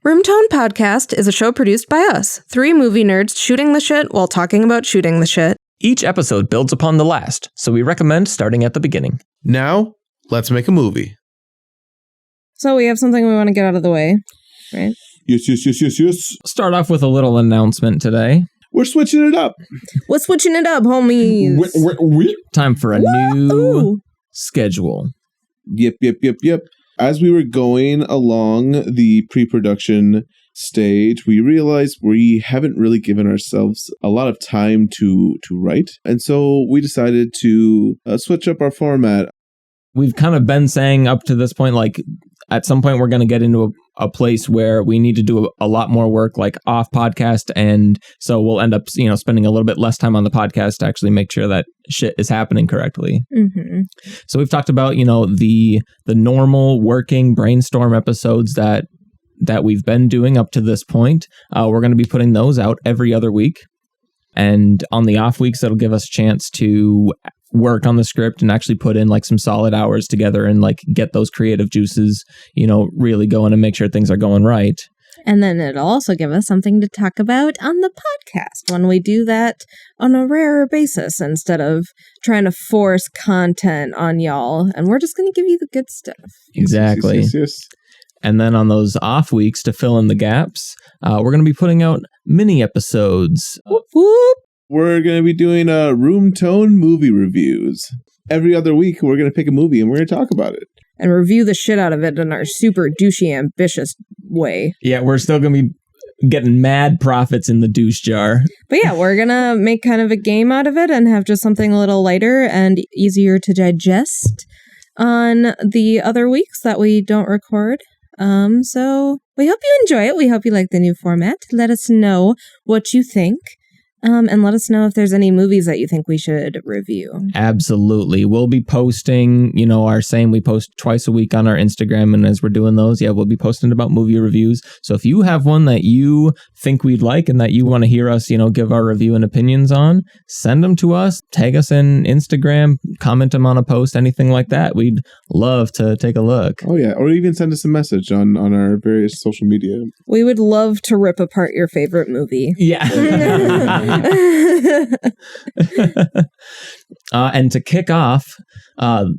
Roomtone Podcast is a show produced by us, three movie nerds shooting the shit while talking about shooting the shit. Each episode builds upon the last, so we recommend starting at the beginning. Now, let's make a movie. So we have something we want to get out of the way, right? Yes. Start off with a little announcement today. We're switching it up. We're switching it up, homies. Time for a new schedule. Yep. As we were going along the pre-production stage, we realized we haven't really given ourselves a lot of time to write. And so we decided to switch up our format. We've kind of been saying up to this point, like, at some point we're going to get into a place where we need to do a lot more work, like off podcast. And so we'll end up, spending a little bit less time on the podcast to actually make sure that shit is happening correctly. Mm-hmm. So we've talked about, the normal working brainstorm episodes that we've been doing up to this point. We're going to be putting those out every other week. And on the off weeks, that'll give us a chance to work on the script and actually put in like some solid hours together and like get those creative juices, really going and make sure things are going right. And then it'll also give us something to talk about on the podcast when we do that on a rarer basis instead of trying to force content on y'all. And we're just going to give you the good stuff. Exactly. Yes. And then on those off weeks to fill in the gaps, we're going to be putting out mini episodes. Whoop, whoop. We're going to be doing room tone movie reviews. Every other week, we're going to pick a movie and we're going to talk about it. And review the shit out of it in our super douchey, ambitious way. Yeah, we're still going to be getting mad profits in the douche jar. But yeah, we're going to make kind of a game out of it and have just something a little lighter and easier to digest on the other weeks that we don't record. So we hope you enjoy it. We hope you like the new format. Let us know what you think. And let us know if there's any movies that you think we should review. Absolutely. We'll be posting, we post twice a week on our Instagram. And as we're doing those, we'll be posting about movie reviews. So if you have one that you think we'd like and that you want to hear us, give our review and opinions on, send them to us, tag us in Instagram, comment them on a post, anything like that. We'd love to take a look. Oh, yeah. Or even send us a message on our various social media. We would love to rip apart your favorite movie. Yeah. And to kick off,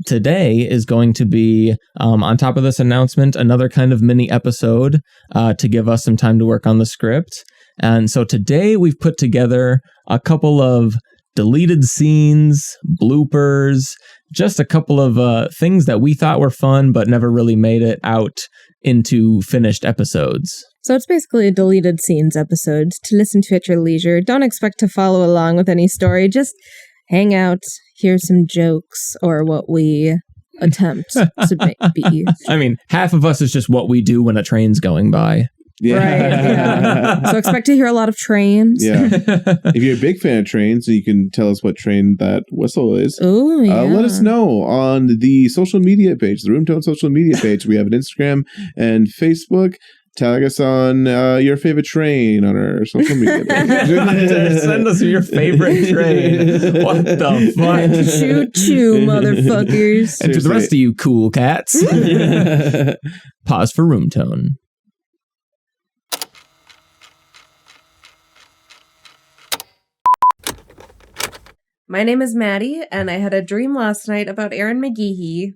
today is going to be, on top of this announcement, another kind of mini episode to give us some time to work on the script. And so today we've put together a couple of deleted scenes, bloopers, just a couple of things that we thought were fun but never really made it out into finished episodes. So it's basically a deleted scenes episode to listen to at your leisure. Don't expect to follow along with any story. Just hang out, hear some jokes, or what we attempt to be. I mean, half of us is just what we do when a train's going by. Yeah. Right, yeah. So expect to hear a lot of trains. Yeah. If you're a big fan of trains, you can tell us what train that whistle is. Ooh, yeah. Let us know on the social media page, the Roomtone social media page. We have an Instagram and Facebook. Tag us on your favorite train on our social media page. Send us your favorite train. What the fuck? Choo-choo, motherfuckers. And to the rest of you cool cats, pause for room tone. My name is Maddie, and I had a dream last night about Aaron McGeehee,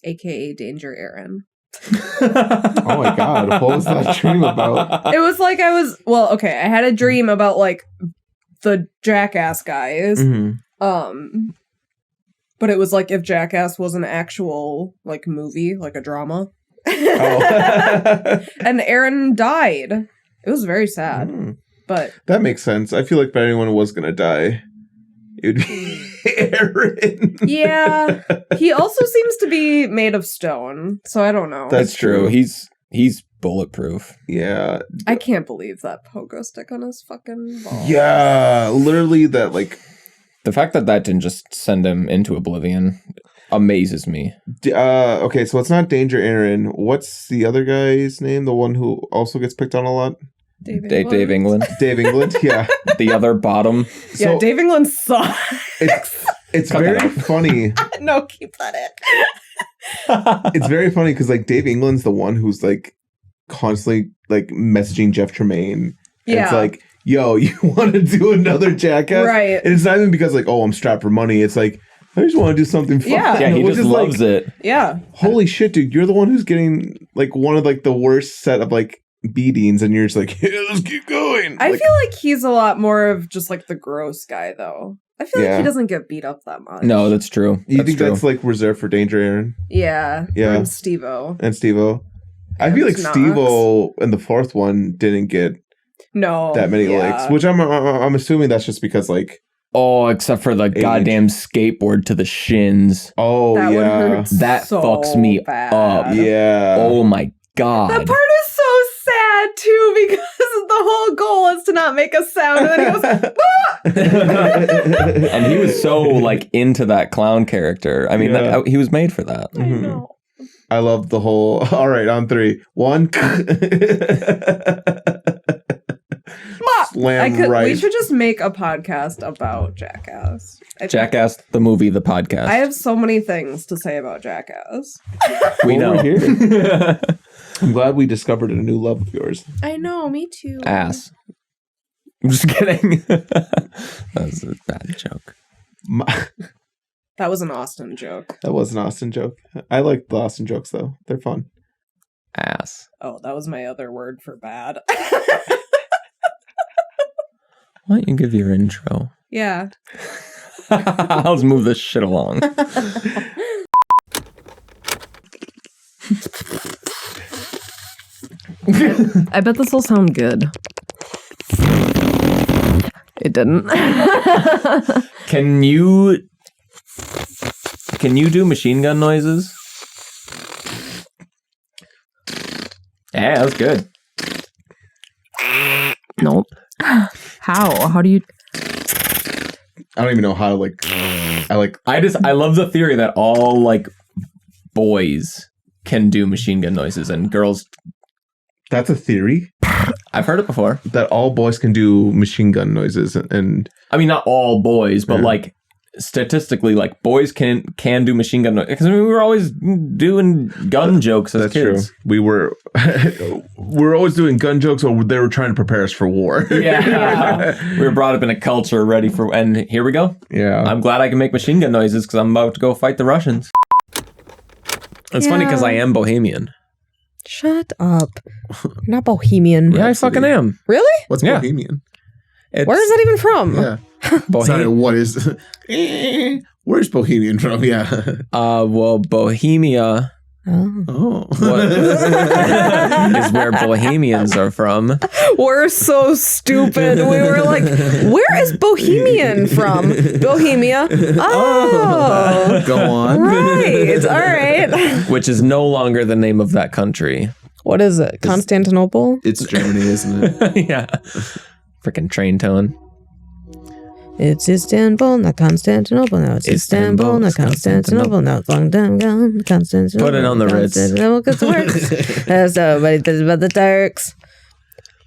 a.k.a. Danger Aaron. Oh my god, what was that dream about? It was like I had a dream about like the Jackass guys. Mm-hmm. But it was like if Jackass was an actual like movie, like a drama. Oh. And Aaron died. It was very sad. But that makes sense. I feel like if anyone was gonna die, it would be Aaron. Yeah. He also seems to be made of stone, so I don't know. That's true. He's bulletproof. Yeah. I can't believe that pogo stick on his fucking balls. Yeah, literally that, like... The fact that didn't just send him into oblivion amazes me. Okay, so it's not Danger Aaron. What's the other guy's name? The one who also gets picked on a lot? Dave England. Dave England, yeah. The other bottom. Yeah, so, Dave England sucks. It's very funny. No, keep that in. It's very funny because, like, Dave England's the one who's, like, constantly like messaging Jeff Tremaine. And Yeah. it's like, yo, you want to do another Jackass? Right. And it's not even because like, oh, I'm strapped for money. It's like, I just want to do something fun. Yeah. He Which just is loves like, it. Yeah. holy shit, dude, you're the one who's getting like one of like the worst set of like beatings, and you're just like, yeah, let's keep going. I Like, feel like he's a lot more of just like the gross guy, though. I feel like Yeah. he doesn't get beat up that much. No, that's true. you That's think true. that's like reserved for Danger Aaron Yeah. Yeah. And Steve-O. and Steve-O? I feel like Knox. Steve-O in the fourth one didn't get No. that many likes, which I'm assuming that's just because like, Oh, except for the goddamn skateboard to the shins. oh That would yeah, hurt That so fucks me bad. up. yeah. Oh my god. That part is so sad too because the whole goal is to not make a sound, and then he goes, "Ah!" And he was so like into that clown character. I mean, Yeah. he was made for that. I know. I love the whole. All right, on 3, 1. Slam right. We should just make a podcast about Jackass. Jackass, the movie, the podcast. I have so many things to say about Jackass. we Well, know. we're here. I'm glad we discovered a new love of yours. I know, me too. Ass. I'm just kidding. That was a bad joke. That was an Austin joke. That was an Austin joke. I like the Austin jokes though; they're fun. Ass. Oh, that was my other word for bad. Why don't you give your intro? Yeah. I'll just move this shit along. I bet this will sound good. It didn't. Can you do machine gun noises? Yeah, that's good. Nope. How do you... I don't even know how to like. I love the theory that all like boys can do machine gun noises and girls. That's a theory I've heard it before. that all boys can do machine gun noises, and I mean, not all boys, but Yeah. like statistically, like boys can do machine gun noises. Because we were always doing gun jokes as that's kids. true. We were always doing gun jokes, or they were trying to prepare us for war. Yeah, we were brought up in a culture ready for, and here we go. yeah. I'm glad I can make machine gun noises because I'm about to go fight the Russians. It's funny because I am Bohemian. Shut up. You're not Bohemian. Yeah, I fucking am. Really? What's Yeah. Bohemian? Where is that even from? Yeah. Bohemian? Sorry, what is? Where's Bohemian from? Yeah. Well, Bohemia Oh. Oh. is where Bohemians are from. We're so stupid. We were like, where is Bohemian from? Bohemia. Oh. Go on. Right. All right. Which is no longer the name of that country. What is it? Constantinople? It's Germany, isn't it? Yeah. Freaking train tone. It's Istanbul, not Constantinople. Now it's Istanbul, not Constantinople. Now it's long time gone. Constantinople. Put it on the Ritz. Constantinople gets to work. That's nobody says about the Turks.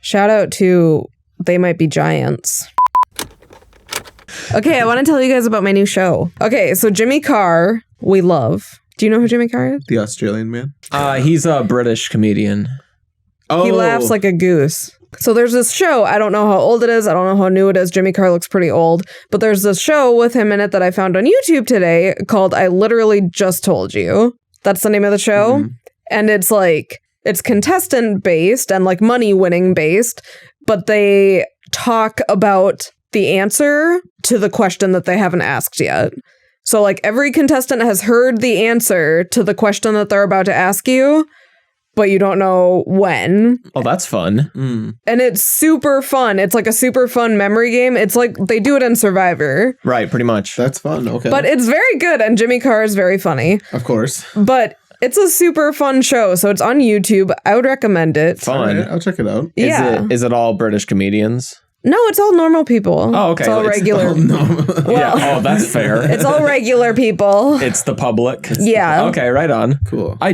Shout out to They Might Be Giants. Okay, I want to tell you guys about my new show. Okay, so Jimmy Carr, we love. Do you know who Jimmy Carr is? The Australian man. He's a British comedian. Oh, He laughs like a goose. So there's this show, I don't know how old it is, I don't know how new it is, Jimmy Carr looks pretty old, but there's this show with him in it that I found on YouTube today called I Literally Just Told You. That's the name of the show. Mm-hmm. And it's like, it's contestant based and like money winning based, but they talk about the answer to the question that they haven't asked yet. So like every contestant has heard the answer to the question that they're about to ask you, but you don't know when. Oh, that's fun. And it's super fun. It's like a super fun memory game. It's like they do it in Survivor, Right, pretty much. That's fun. Okay. but it's very good. And Jimmy Carr is very funny. of course. But it's a super fun show. So it's on YouTube. I would recommend it. All Fun. right, I'll check it out. Yeah. Is it all British comedians? No, it's all normal people. Oh, okay. It's all It's- regular. Yeah. Oh, that's fair. It's all regular people. It's the public. Yeah. Okay, right on. Cool. I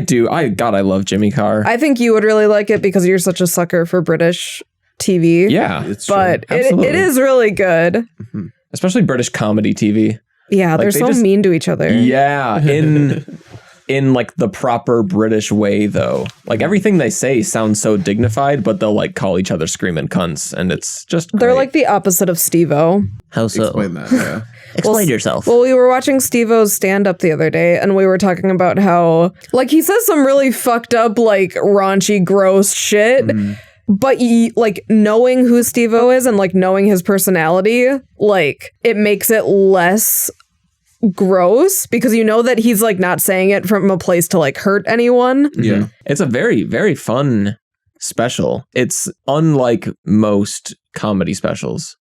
love Jimmy Carr. I think you would really like it because you're such a sucker for British TV. Yeah. It's But true. it is really good. Especially British comedy TV. Yeah, they're they so just- mean to each other. Yeah. in like the proper British way, though. Like everything they say sounds so dignified, but they'll like call each other screaming cunts, and it's just They're great. like the opposite of Steve-O. How so? Explain that. Yeah. Explain yourself. Well, we were watching Steve-O's stand-up the other day, and we were talking about how, like, he says some really fucked up, like, raunchy, gross shit, but like, knowing who Steve-O is and, like, knowing his personality, like, it makes it less gross, because you know that he's, like, not saying it from a place to, like, hurt anyone. Yeah. It's a very, very fun special. It's unlike most comedy specials,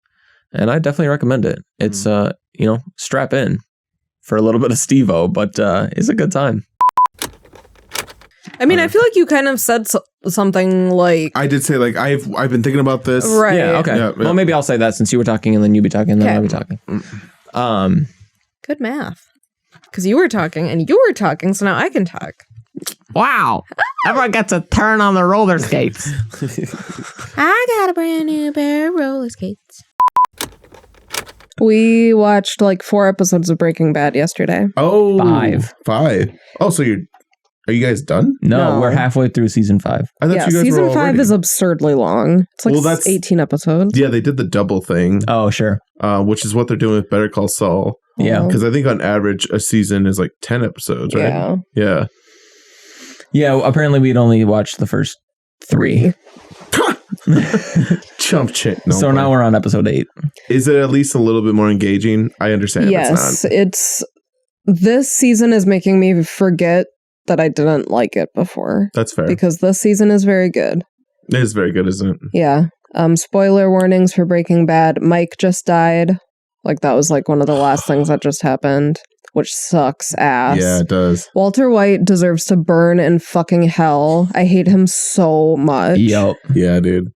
and I definitely recommend it. It's, strap in for a little bit of Steve-O, but it's a good time. I mean, I feel like you kind of said something like... I did say, like, I've been thinking about this. Right. Yeah, okay. Yeah. Well, maybe I'll say that since you were talking, and then you be talking, and then I'll be talking. Good math. Because you were talking, and you were talking, so now I can talk. Wow. Everyone gets a turn on the roller skates. I got a brand new pair of roller skates. We watched like 4 episodes of Breaking Bad yesterday. Oh, 5. 5. Oh, so are you guys done? No, No. we're halfway through season 5. I thought Yeah, you guys season were 5 already. is absurdly long. It's like Well, that's- 18 episodes. Yeah, they did the double thing, Oh, sure. which is what they're doing with Better Call Saul. Yeah. Oh. Because I think on average a season is like 10 episodes, right? Yeah. Yeah. Yeah, apparently we'd only watched the first 3. Chump chit. No So now we're on episode 8. Is it at least a little bit more engaging? I understand. Yes, It's this season is making me forget that I didn't like it before. not. That's fair. Because this season is very good. It is very good, isn't it? Yeah. Spoiler warnings for Breaking Bad. Mike just died. Like, that was like one of the last things that just happened, which sucks ass. Yeah, it does. Walter White deserves to burn in fucking hell. I hate him so much. Yep. Yeah, dude.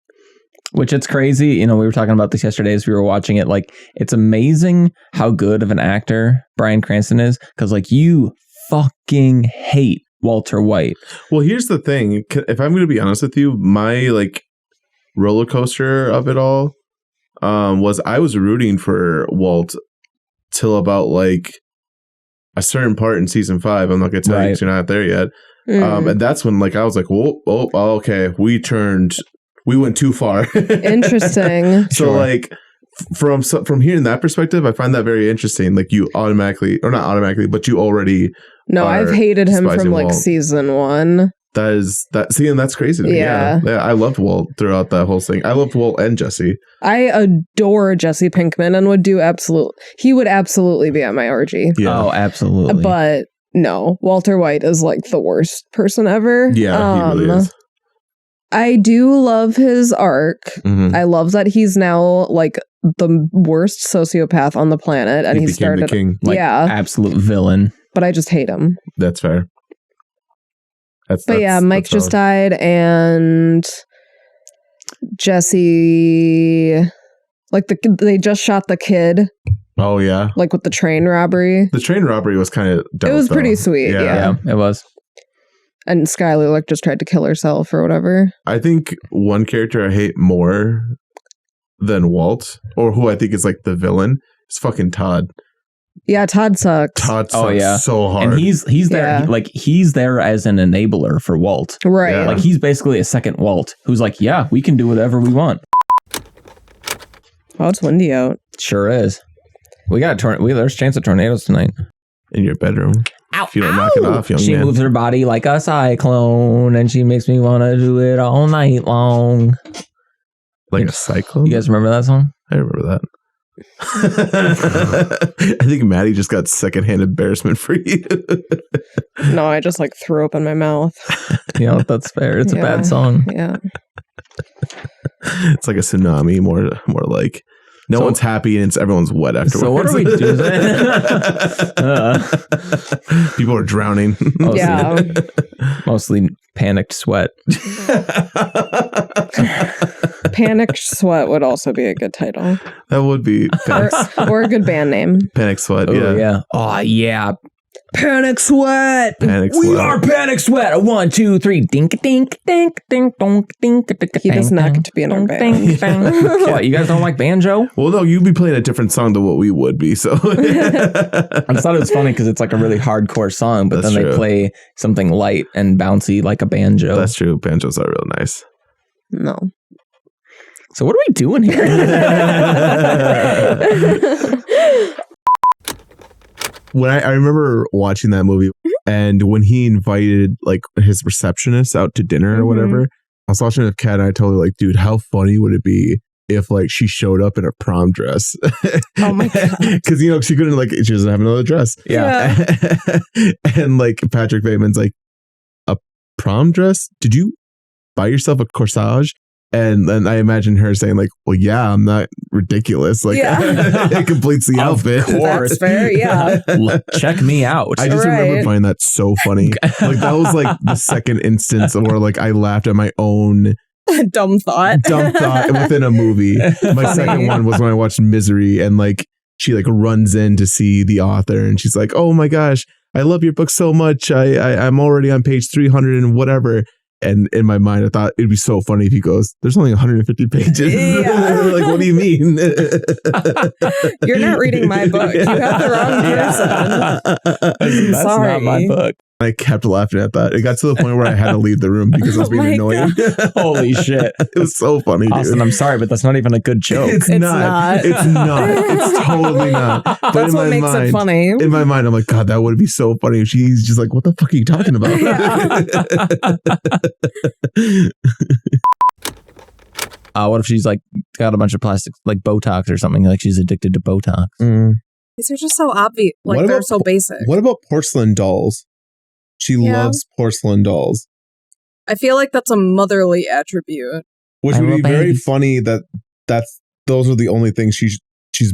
Which it's crazy. You know, we were talking about this yesterday as we were watching it. Like, it's amazing how good of an actor Bryan Cranston is. Because, like, you fucking hate Walter White. Well, here's the thing. If I'm going to be honest with you, my like roller coaster of it all was I was rooting for Walt till about like a certain part in season 5. I'm not going to tell you because you're not there yet. And that's when like I was like, whoa, okay, we went too far. Interesting. So like from hearing that perspective, I find that very interesting. Like you automatically, or not automatically, but you already. No, I've hated him from like Walt. season 1. See, and that's crazy to me. Yeah. Yeah. I loved Walt throughout that whole thing. I loved Walt and Jesse. I adore Jesse Pinkman and he would absolutely be at my orgy. Yeah. Oh, absolutely. But no, Walter White is like the worst person ever. Yeah, he really is. I do love his arc. Mhm. I love that he's now like the worst sociopath on the planet, and he became started. the king. Like, yeah, absolute villain. but I just hate him. That's fair. But yeah, Mike just died, and Jesse, like they just shot the kid, Oh yeah, like with the train robbery, the train robbery was kind of. It was pretty sweet, yeah. Yeah, it was. and Skylar like just tried to kill herself or whatever. I think one character I hate more than Walt, or who I think is like the villain, is fucking Todd. Yeah, Todd sucks. Todd sucks Oh, yeah. so hard. And he's there, Yeah. he's there as an enabler for Walt. Right. Yeah. Like, he's basically a second Walt who's like, yeah, we can do whatever we want. Oh, it's windy out. Sure is. We got there's a chance of tornadoes tonight. in your bedroom. Ow, If you don't knock it off, young She man. moves her body like a cyclone, and she makes me want to do it all night long. Like a cyclone? You guys remember that song? I remember that. I think Maddie just got secondhand embarrassment for you. No, I just like threw up in my mouth. You know, that's fair. It's a Yeah. bad song. Yeah. It's like a tsunami, more like no one's happy and everyone's wet afterwards. So what are we doing? People are drowning. Mostly, Yeah. mostly panicked sweat. Panic Sweat would also be a good title. That would be Or a good band name. Panic Sweat. Oh, Yeah. yeah. Oh, yeah. Panic Sweat. Panic We Sweat. are Panic Sweat. A 1, 2, 3. Dink, dink, dink, dink, donk, dink, dink. He does not get to be in our band. What? You guys don't like banjo? Well, no, you'd be playing a different song than what we would be. So I just thought it was funny because it's like a really hardcore song, but That's then they true. play something light and bouncy like a banjo. That's true. Banjos are real nice. No. So what are we doing here? When I remember watching that movie, and when he invited like his receptionist out to dinner or whatever, I was watching it with Kat, and I told her like, dude, how funny would it be if like she showed up in a prom dress? Oh my God. Because she couldn't she doesn't have another dress. Yeah. And like Patrick Bateman's like, a prom dress? Did you buy yourself a corsage? And then I imagine her saying like, well, yeah, I'm not ridiculous. Like it completes the outfit. That's fair, yeah. Check me out. I just remember finding that so funny. Like that was like the second instance where like I laughed at my own Dumb thought. within a movie. My second one was when I watched Misery, and like she like runs in to see the author, and she's like, oh my gosh, I love your book so much. I'm already on page 300 and whatever. And in my mind, I thought it'd be so funny if he goes, there's only 150 pages. Yeah. Like, what do you mean? You're not reading my book. You have the wrong person. That's Sorry. not my book. I kept laughing at that. It got to the point where I had to leave the room because I was Oh being my annoying. Holy shit. It was so funny, dude. Austin, I'm sorry, but that's not even a good joke. It's It's not. not. It's not. It's totally not. But That's in what my makes mind, it funny. In my mind, I'm like, God, that would be so funny if she's just like, what the fuck are you talking about? What if she's like got a bunch of plastic, like Botox or something? Like she's addicted to Botox. These are just so obvious. Like, What they're about- so basic. What about porcelain dolls? She Yeah. loves porcelain dolls, I feel like that's a motherly attribute. which I would be love very babies. funny those are the only things she's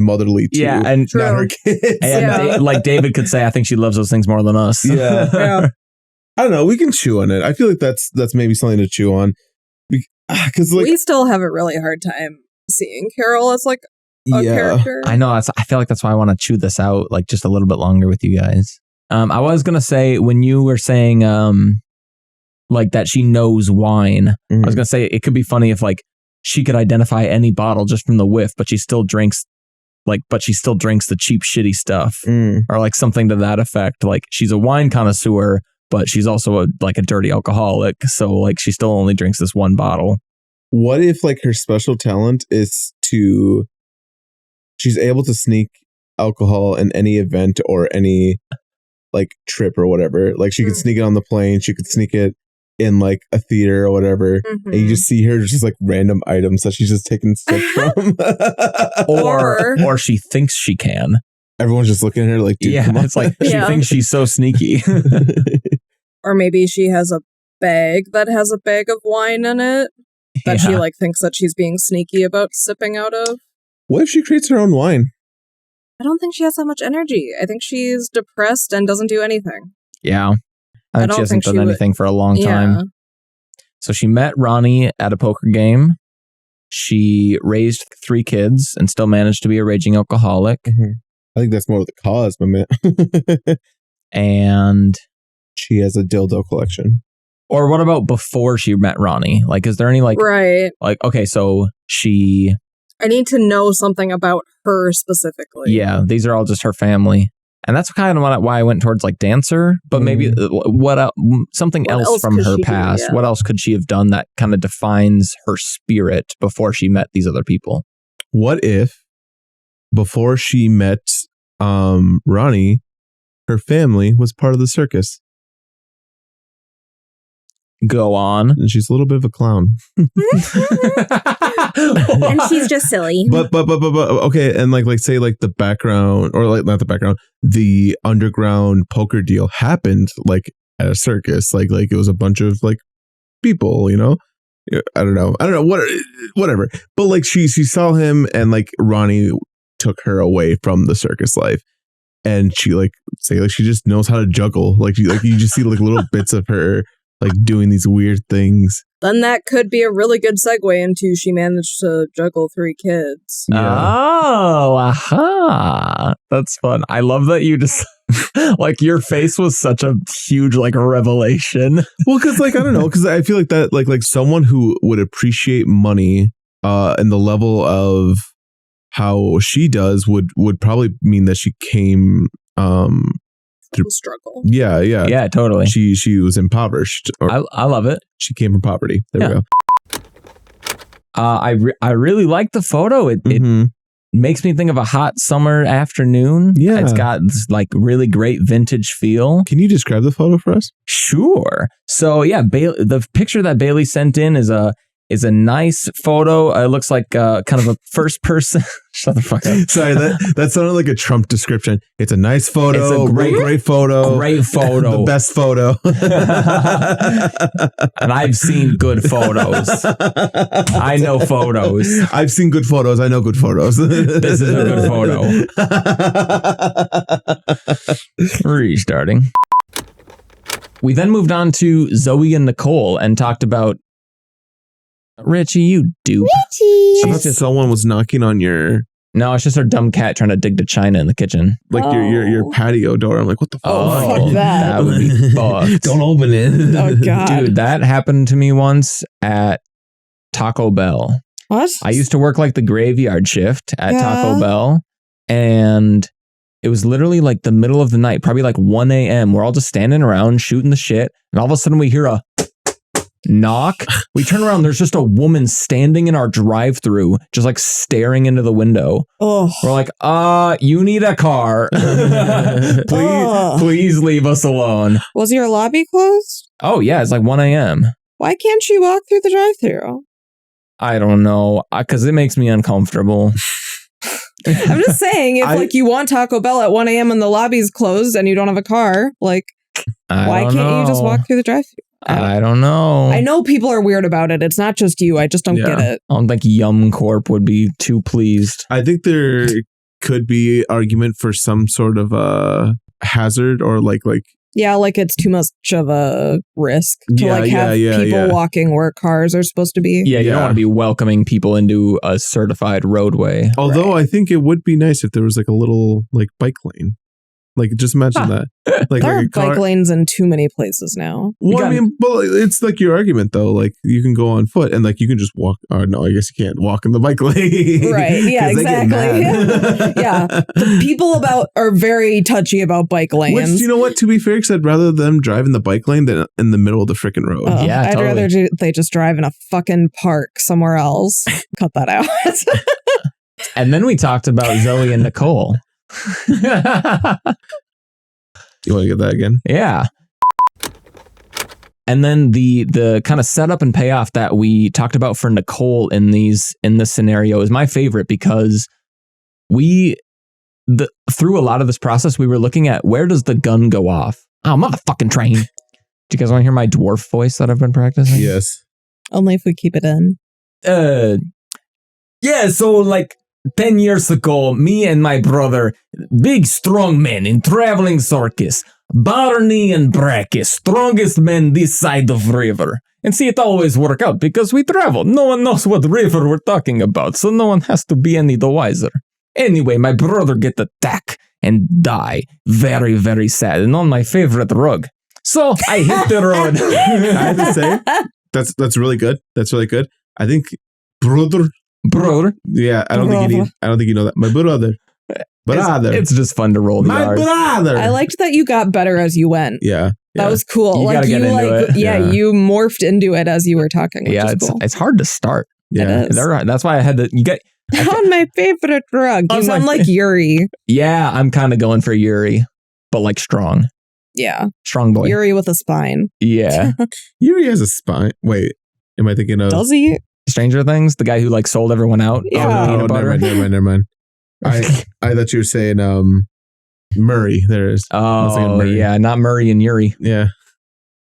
motherly to. Yeah, and True. not her kids. And Yeah. like David could say, I think she loves those things more than us. Yeah. Yeah. I don't know. We can chew on it. I feel like that's maybe something to chew on. Because like, We still have a really hard time seeing Carol as like a character. I know. I feel like that's why I want to chew this out like just a little bit longer with you guys. I was gonna say when you were saying like that she knows wine, I was gonna say it could be funny if like she could identify any bottle just from the whiff, but she still drinks the cheap shitty stuff or like something to that effect. Like she's a wine connoisseur, but she's also a dirty alcoholic. So like she still only drinks this one bottle. What if like her special talent is she's able to sneak alcohol in any event or any like trip or whatever. Like she could sneak it on the plane, she could sneak it in like a theater or whatever. And you just see her just like random items that she's just taking sips from. Or she thinks she can. Everyone's just looking at her like, dude, come on. It's like she Yeah. thinks she's so sneaky. Or maybe she has a bag that has a bag of wine in it that she like thinks that she's being sneaky about sipping out of. What if she creates her own wine? I don't think she has that much energy. I think she's depressed and doesn't do anything. Yeah. I think don't she hasn't think done she would- anything for a long Yeah. time. So she met Ronnie at a poker game. She raised 3 kids and still managed to be a raging alcoholic. I think that's more of the cause, my man. And She has a dildo collection. or what about before she met Ronnie? Like, is there any Right. okay, so she, I need to know something about her specifically. yeah, these are all just her family. And that's kind of why I went towards like dancer, but maybe something What else else from could her she do? past. Yeah. What else could she have done that kind of defines her spirit before she met these other people? What if before she met Ronnie, her family was part of the circus Go on. and she's a little bit of a clown? And she's just silly. But okay, and like say like the background, or like not the background, the underground poker deal happened like at a circus, like it was a bunch of like people, you know. I don't know, whatever. But like she saw him, and like Ronnie took her away from the circus life, and she like say like she just knows how to juggle. Like you just see like little bits of her like doing these weird things. Then that could be a really good segue into she managed to juggle 3 kids. Oh, aha. That's fun. I love that you just, like, your face was such a huge, like, revelation. Well, because, like, I don't know, because I feel like that, like someone who would appreciate money and the level of how she does would probably mean that she came through Struggle. Yeah. Yeah, totally. She was impoverished. Or I love it. she came from poverty. There we go. I really like the photo. It Mhm. makes me think of a hot summer afternoon. Yeah. It's got this, like, really great vintage feel. Can you describe the photo for us? Sure. So yeah, the picture that Bailey sent in is a nice photo. It looks like kind of a first person. Shut the fuck up. Sorry, that sounded like a Trump description. It's a nice photo. It's a great photo. Great photo. The best photo. And I've seen good photos. I know photos. I've seen good photos. I know good photos. This is a good photo. Restarting. We then moved on to Zoe and Nicole and talked about Richie, you dupe. I thought someone was knocking on your No, it's just our dumb cat trying to dig to China in the kitchen. like your patio door. I'm like, what the fuck? Oh, fuck that. That would be fucked. Don't open it. Oh, God. Dude, that happened to me once at Taco Bell. What? I used to work like the graveyard shift at Yeah. Taco Bell, and it was literally like the middle of the night, probably like 1 a.m. We're all just standing around shooting the shit, and all of a sudden we hear a knock. We turn around, there's just a woman standing in our drive-thru, just like staring into the window. Oh. We're like, you need a car. Please leave us alone. Was your lobby closed? Oh yeah, it's like 1 a.m. Why can't she walk through the drive-thru? I don't know, because it makes me uncomfortable. I'm just saying, if like you want Taco Bell at 1 a.m. and the lobby's closed and you don't have a car, like why can't you just walk through the drive-thru? I don't know. I know people are weird about it. It's not just you. I just don't get it. I don't think Yum Corp would be too pleased. I think there could be argument for some sort of hazard or like Yeah, like it's too much of a risk to Yeah, like have people walking where cars are supposed to be. Yeah, you don't want to be welcoming people into a certified roadway. Although I think it would be nice if there was like a little like bike lane. Like just imagine that. Like, there like are a car. bike lanes in too many places now. Well, I mean, but it's like your argument though. Like you can go on foot and like you can just walk. Or no, I guess you can't walk in the bike lane. Right. Yeah, 'Cause they get exactly. mad. Yeah. The people are very touchy about bike lanes. Which, you know what, to be fair, because I'd rather them drive in the bike lane than in the middle of the freaking road. Oh, Yeah, I'd totally. rather they just drive in a fucking park somewhere else. Cut that out. And then we talked about Zoe and Nicole. You want to get that again? Yeah. And then the kind of setup and payoff that we talked about for Nicole in this scenario is my favorite because through a lot of this process, we were looking at where does the gun go off? Oh, motherfucking train. Do you guys want to hear my dwarf voice that I've been practicing? Yes. Only if we keep it in. Yeah, so like 10 years ago, me and my brother, big strong men in traveling circus, Barney and Bracky, strongest men this side of river. And see, it always work out because we travel. No one knows what river we're talking about, so no one has to be any the wiser. Anyway, my brother get attacked and die. Very, very sad. And on my favorite rug. So I hit the road. I have to say, that's really good. That's really good. I think brother. Yeah, I don't think you know that. My brother. It's just fun to roll the My R's. brother. I liked that you got better as you went. Yeah. That was cool. You like gotta you get into like it. yeah, you morphed into it as you were talking. Which Yeah, is cool. it's hard to start. Yeah. It is. That's why I had to. On my favorite drug. You On sound my like Yuri. Yeah, I'm kind of going for Yuri, but like strong boy. Yuri with a spine. Yeah, Yuri has a spine. Wait, am I thinking of? Does he? Stranger Things, the guy who like sold everyone out. Yeah. on Oh, peanut butter. never mind. I thought you were saying Murray. There it is. I was thinking Oh Murray. yeah, not Murray and Yuri. Yeah.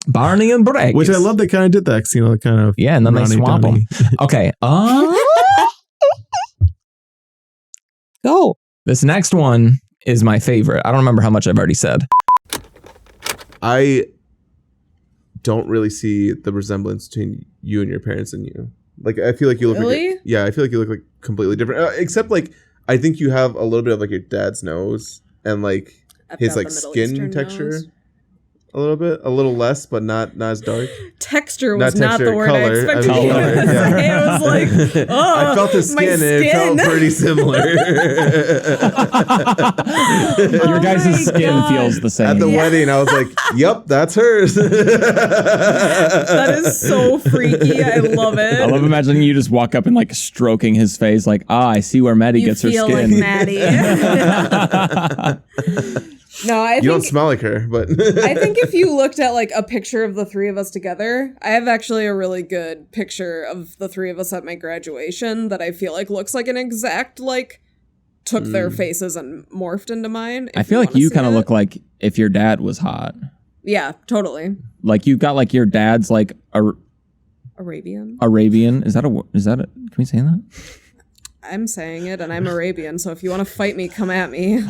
Barney and Brack. Which I love. They kind of did that. 'Cause, you know, kind of. Yeah, and then they Ronnie swamp Donnie. them. Okay. Go. This next one is my favorite. I don't remember how much I've already said. I don't really see the resemblance between you and your parents and you. Like, I feel like you look Really? I feel like you look like completely different. Except, like, I think you have a little bit of, like, your dad's nose and, like, I've his, got like, the Middle skin Eastern texture. nose. A little bit. A little less, but not as dark. Texture was Not not texture, the word color. I expected I you mean, to color, say. yeah. I was like, oh, I felt the my skin and it felt skin. pretty similar. Your guys' my skin God. feels the same. At the wedding, I was like, yep, that's hers. That is so freaky. I love it. I love imagining you just walk up and like stroking his face, like, I see where Maddie You gets her feel skin. like Maddie. No, I You don't think smell like her, but I think if you looked at like a picture of the three of us together, I have actually a really good picture of the three of us at my graduation that I feel like looks like an exact like took their faces and morphed into mine. I feel like you kind of look like if your dad was hot. Yeah, totally. Like you got like your dad's like Arabian. Arabian. Is that a? Can we say that? I'm saying it and I'm Arabian, so if you want to fight me, come at me.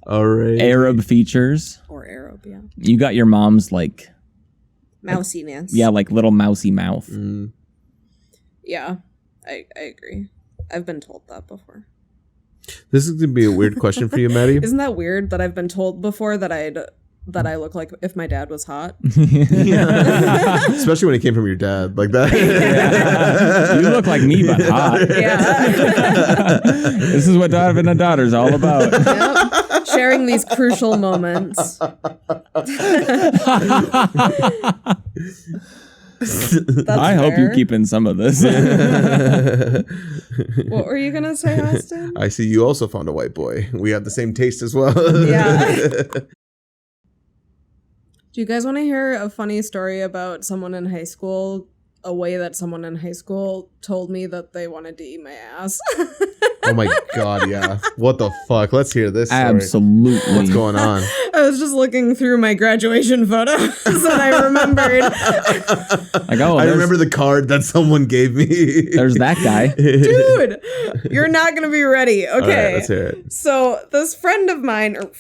all right. Arab features. Or Arab, yeah. You got your mom's like Mousiness. yeah, like little mousy mouth. Yeah, I agree. I've been told that before. This is gonna be a weird question for you, Maddie. Isn't that weird that I've been told before that I look like if my dad was hot? Especially when it came from your dad, like that. You look like me, but hot. Yeah. This is what having a daughter's all about. Yep. Sharing these crucial moments. That's I hope you fair. keep in some of this. What were you gonna say, Austin? I see you also found a white boy. We have the same taste as well. Yeah. Do you guys want to hear a funny story about someone in high school? A way that someone in high school told me that they wanted to eat my ass. Oh my god, yeah. What the fuck? Let's hear this story. Absolutely. What's going on? I was just looking through my graduation photos and I remembered. Like, oh, I remember the card that someone gave me. there's that guy. Dude, you're not going to be ready. Okay. All right, let's hear it. So this friend of mine, or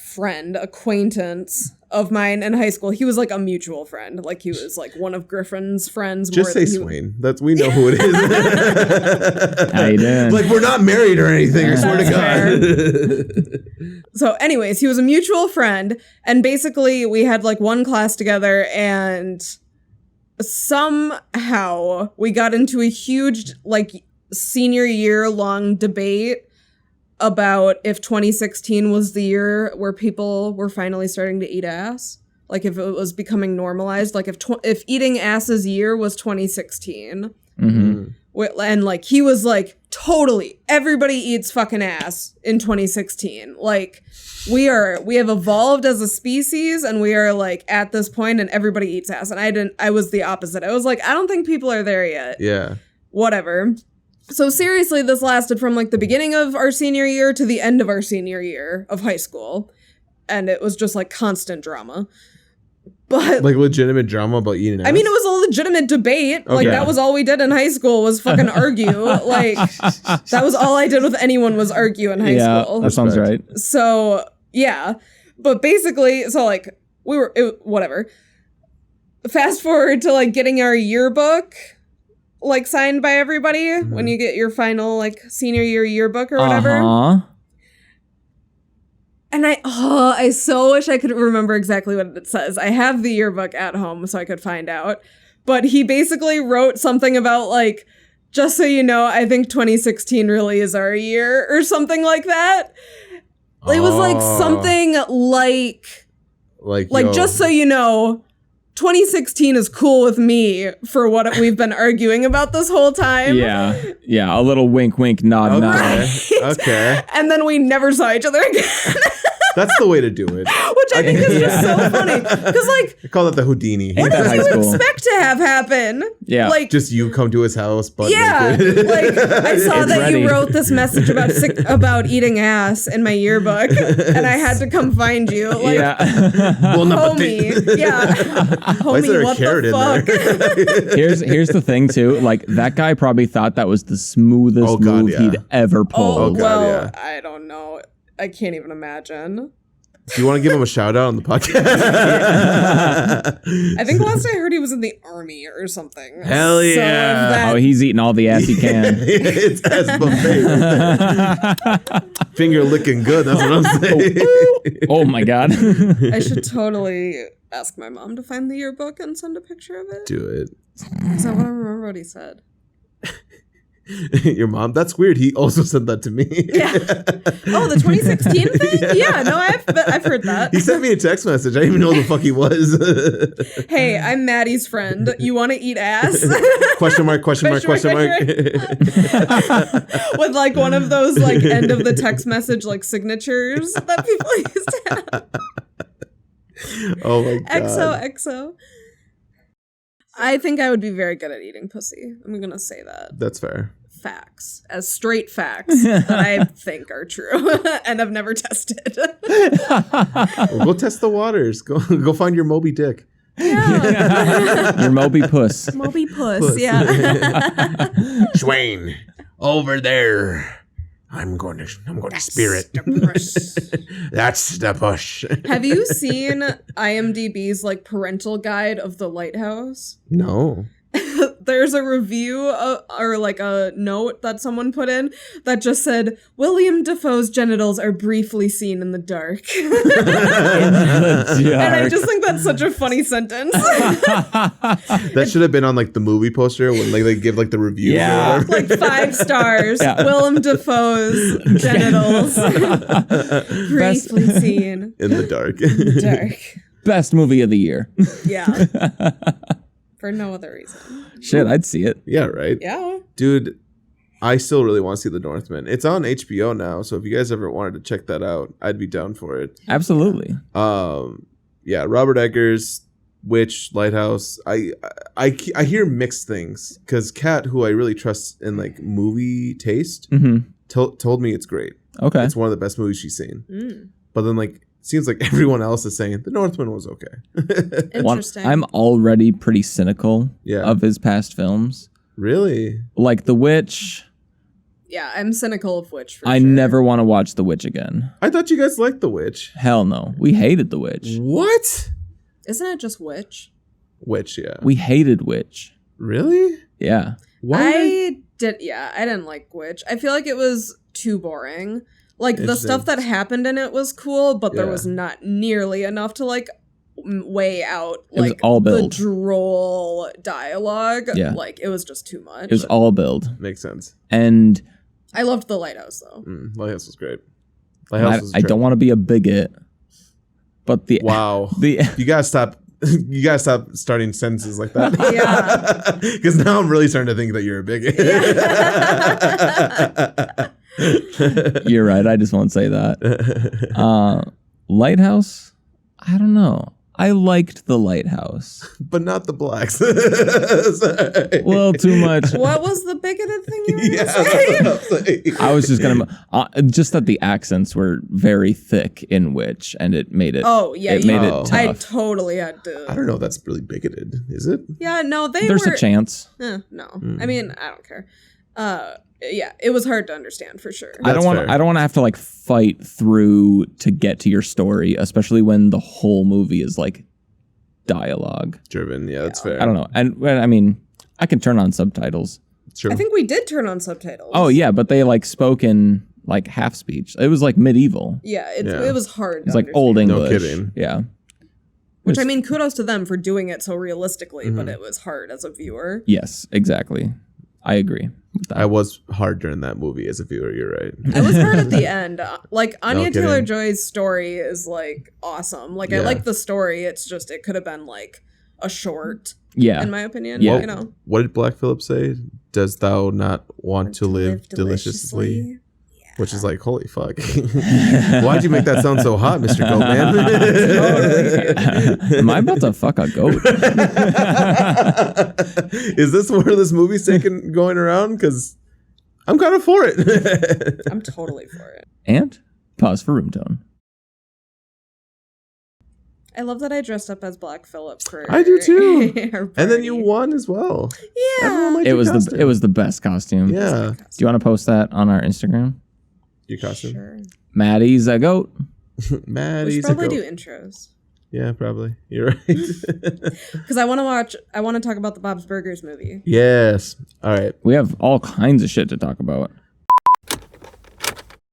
acquaintance of mine in high school, he was like a mutual friend. Like he was like one of Griffin's friends. Just say Swain. We know who it is. How you doing? Like, we're not married or anything, I swear to That's God. So anyways, he was a mutual friend. And basically we had like one class together and somehow we got into a huge like senior year long debate about if 2016 was the year where people were finally starting to eat ass. Like if it was becoming normalized, like if eating ass's year was 2016. Mm-hmm. And like he was like, totally everybody eats fucking ass in 2016. Like we have evolved as a species and we are like at this point and everybody eats ass. And I was the opposite. I was like, I don't think people are there yet. Yeah. Whatever. So seriously, this lasted from like the beginning of our senior year to the end of our senior year of high school. And it was just like constant drama. But Like legitimate drama about eating ass? I mean, it was a legitimate debate. Like Okay. that was all we did in high school was fucking argue. Like that was all I did with anyone was argue in high Yeah, school. that sounds right. So yeah, but basically, so like whatever. Fast forward to like getting our yearbook like signed by everybody when you get your final like senior year yearbook or whatever. Uh-huh. And I so wish I could remember exactly what it says. I have the yearbook at home so I could find out. But he basically wrote something about like, just so you know, I think 2016 really is our year or something like that. It was like something like yo, just so you know, 2016 is cool with me for what we've been arguing about this whole time. Yeah. A little wink, wink, nod, nod. Okay. Okay. And then we never saw each other again. That's the way to do it. Which I think is just so funny. Because like, I call it the Houdini. Ain't that high you school? expect to have happen? Yeah. Like, Just you come to his house, but yeah. Like, I saw It's that ready. you wrote this message about eating ass in my yearbook, and I had to come find you. Like, yeah. homie. Yeah. Why is there Homie, a what carrot the in fuck? Here's the thing too. Like that guy probably thought that was the smoothest Oh, God, move yeah. he'd ever pulled. Oh, God, well, yeah. I don't know. I can't even imagine. Do you want to give him a shout out on the podcast? I think last I heard he was in the army or something. Hell yeah. So if that- Oh, he's eating all the ass he can. It's ass buffet. Finger licking good. That's what I'm saying. Oh my god. I should totally ask my mom to find the yearbook and send a picture of it. Do it. Because I want to remember what he said. Your mom? That's weird. He also said that to me. Yeah. Oh, the 2016 thing? Yeah, no, I've heard that. He sent me a text message. I didn't even know who the fuck he was. Hey, I'm Maddie's friend. You want to eat ass? Question mark. With like one of those like end of the text message like signatures that people used to have. Oh my god. XO. I think I would be very good at eating pussy. I'm gonna say that. That's fair. Facts. As straight facts that I think are true and I've never tested. Well, go test the waters. Go find your Moby Dick. Yeah. Your Moby Puss. Moby puss, yeah. Swain, over there. I'm going to spear it. That's the push. Have you seen IMDb's like parental guide of the Lighthouse? No. There's a review or like a note that someone put in that just said William Dafoe's genitals are briefly seen in the dark. And I just think that's such a funny sentence. That should have been on like the movie poster when like they give like the review. Yeah. Like 5 stars. Yeah. Willem Dafoe's genitals briefly seen in the dark. Best movie of the year. Yeah. For no other reason. Shit, I'd see it. Yeah, right? Yeah. Dude, I still really want to see The Northman. It's on HBO now, so if you guys ever wanted to check that out, I'd be down for it. Absolutely. Yeah, Robert Eggers, Witch, Lighthouse. I hear mixed things because Kat, who I really trust in like movie taste, told me it's great. Okay. It's one of the best movies she's seen. But then like seems like everyone else is saying The Northman was okay. Interesting. I'm already pretty cynical Yeah. of his past films. Really? Like The Witch. Yeah, I'm cynical of Witch for I sure. never want to watch The Witch again. I thought you guys liked The Witch. Hell no. We hated The Witch. What? Isn't it just Witch? Witch, yeah. We hated Witch. Really? Yeah. Why? I didn't like Witch. I feel like it was too boring. Like the stuff that happened in it was cool, but there was not nearly enough to like weigh out It was like all the build. droll dialogue. Yeah. Like it was just too much. It was all build. Makes sense. And I loved The Lighthouse though. Lighthouse was great. I don't want to be a bigot, but the Wow. the You gotta stop. You gotta stop starting sentences like that. Yeah. Because now I'm really starting to think that you're a bigot. You're right. I just won't say that. Lighthouse? I don't know. I liked The Lighthouse. But not the blacks. Sorry. Well, too much. What was the bigoted thing you were Yeah, gonna say? that's what I'm saying. I was just gonna just that the accents were very thick in Witch, and it made it. Oh yeah, it made Oh. it I tough. totally had to. I don't know if that's really bigoted. Is it? Yeah, no, they There's were. a chance. No, I mean I don't care. Yeah, it was hard to understand for sure. I don't want. fair. I don't want to have to like fight through to get to your story, especially when the whole movie is like dialogue. Driven. Yeah, that's fair. I don't know, and well, I mean, I can turn on subtitles. True. I think we did turn on subtitles. Oh yeah, but they like spoke in like half speech. It was like medieval. Yeah, Yeah. it was hard. It's to like old understand. English. No kidding. Yeah. Which I mean, kudos to them for doing it so realistically, but it was hard as a viewer. Yes, exactly. I agree with that. I was hard during that movie as a viewer. You're right. I was hard at the end. Like Anya kidding. Taylor-Joy's story is like awesome. Like I Yeah. like the story. It's just it could have been like a short, yeah. in my opinion. Yeah. You know, What did Black Phillip say? Does thou not want to live deliciously? Which is like, holy fuck. Why'd you make that sound so hot, Mr. Goatman? Am I about to fuck a goat? Is this where this movie's going around? Because I'm kind of for it. I'm totally for it. And pause for room tone. I love that I dressed up as Black Phillip for. I do too. our And then you party. won as well. Everyone Yeah. liked It your was costume. the best costume. Yeah. Do you want to post that on our Instagram? Your costume. Sure. Maddie's a goat. We Maddie's should a probably girl. do intros. Yeah, probably. You're right. Because I want to talk about the Bob's Burgers movie. Yes. All right. We have all kinds of shit to talk about.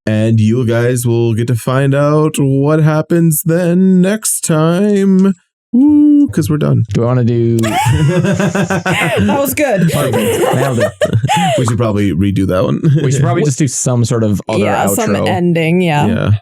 And you guys will get to find out what happens then next time. Woo, because we're done. Do I want to do... That was good. Nailed it. We should probably redo that one. We should probably just do some sort of other outro. Some ending. Yeah.